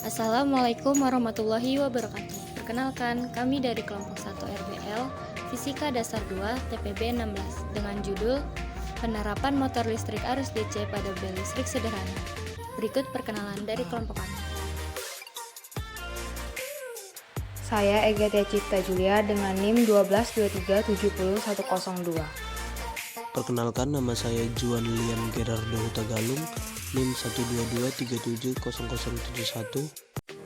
Assalamualaikum warahmatullahi wabarakatuh. Perkenalkan, kami dari kelompok 1 RBL Fisika Dasar 2 TPB 16 dengan judul Penerapan Motor Listrik Arus DC pada bel listrik sederhana. Berikut perkenalan dari kelompok kami. Saya Ega Tia Cipta Julia dengan NIM 122370102. Perkenalkan, nama saya Juan Lian Gerardo Hutagalung, NIM 122370071.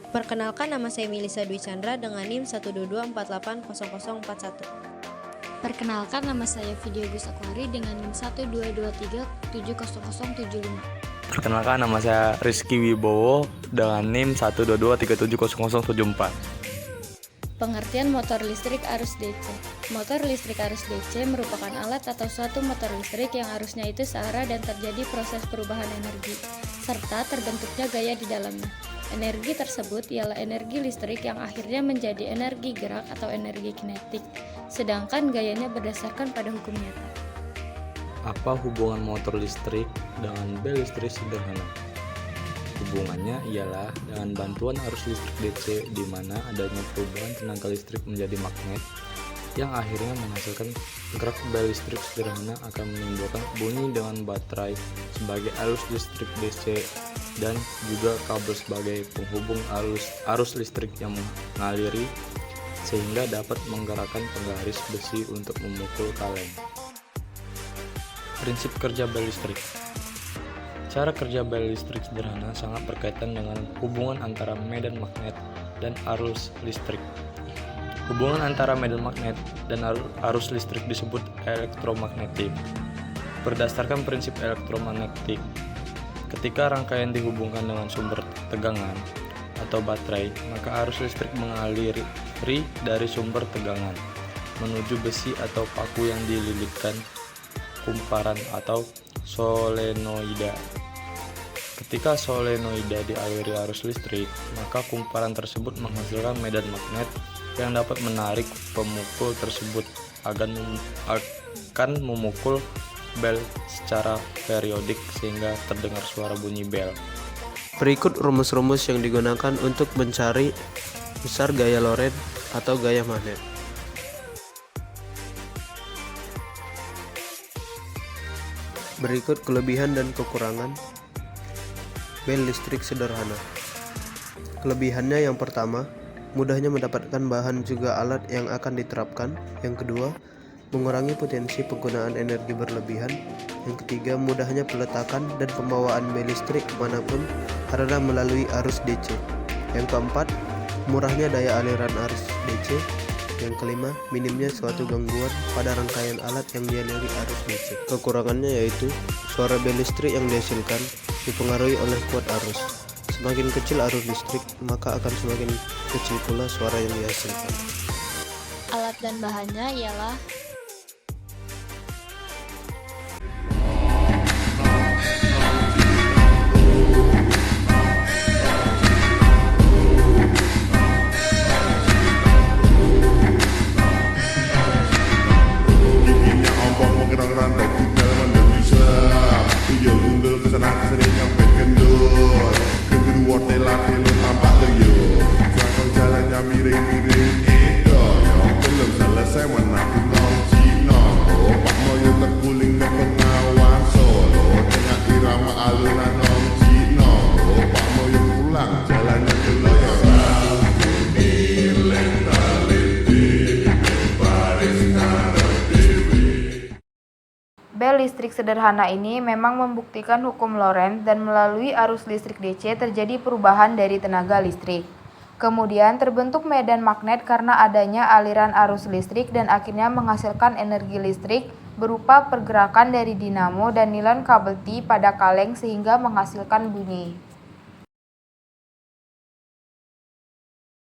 Perkenalkan, nama saya Melisa Dwi Chandra dengan NIM 122480041. Perkenalkan, nama saya Video Gus Akwari dengan NIM 122370075. Perkenalkan, nama saya Rizky Wibowo dengan NIM 122370074. Pengertian motor listrik arus DC. Motor listrik arus DC merupakan alat atau suatu motor listrik yang arusnya itu searah dan terjadi proses perubahan energi, serta terbentuknya gaya di dalamnya. Energi tersebut ialah energi listrik yang akhirnya menjadi energi gerak atau energi kinetik, sedangkan gayanya berdasarkan pada hukum nyata. Apa hubungan motor listrik dengan bel listrik sederhana? Hubungannya ialah dengan bantuan arus listrik DC di mana adanya perubahan tenaga listrik menjadi magnet yang akhirnya menghasilkan gerak bel listrik sederhana akan menimbulkan bunyi dengan baterai sebagai arus listrik DC dan juga kabel sebagai penghubung arus listrik yang mengaliri sehingga dapat menggerakkan penggaris besi untuk memukul kaleng. Prinsip kerja bel listrik. Cara kerja bel listrik sederhana sangat berkaitan dengan hubungan antara medan magnet dan arus listrik. Hubungan antara medan magnet dan arus listrik disebut elektromagnetik. Berdasarkan prinsip elektromagnetik, ketika rangkaian dihubungkan dengan sumber tegangan atau baterai, maka arus listrik mengaliri dari sumber tegangan menuju besi atau paku yang dililitkan kumparan atau solenoida. Ketika solenoida dialiri arus listrik, maka kumparan tersebut menghasilkan medan magnet yang dapat menarik pemukul tersebut akan memukul bel secara periodik sehingga terdengar suara bunyi bel. Berikut rumus-rumus yang digunakan untuk mencari besar gaya Lorentz atau gaya magnet. Berikut kelebihan dan kekurangan bel listrik sederhana. Kelebihannya yang pertama, mudahnya mendapatkan bahan juga alat yang akan diterapkan. Yang kedua, mengurangi potensi penggunaan energi berlebihan. Yang ketiga, mudahnya peletakan dan pembawaan bel listrik kemanapun karena melalui arus DC. Yang keempat, murahnya daya aliran arus DC. Yang kelima, minimnya suatu gangguan pada rangkaian alat yang dialiri arus DC. Kekurangannya yaitu suara bel listrik yang dihasilkan dipengaruhi oleh kuat arus. Semakin kecil arus listrik, maka akan semakin kecil pula suara yang dihasilkan. Alat dan bahannya ialah Bel listrik sederhana ini memang membuktikan hukum Lorentz dan melalui arus listrik DC terjadi perubahan dari tenaga listrik. Kemudian terbentuk medan magnet karena adanya aliran arus listrik dan akhirnya menghasilkan energi listrik berupa pergerakan dari dinamo dan nilon kabel T pada kaleng sehingga menghasilkan bunyi.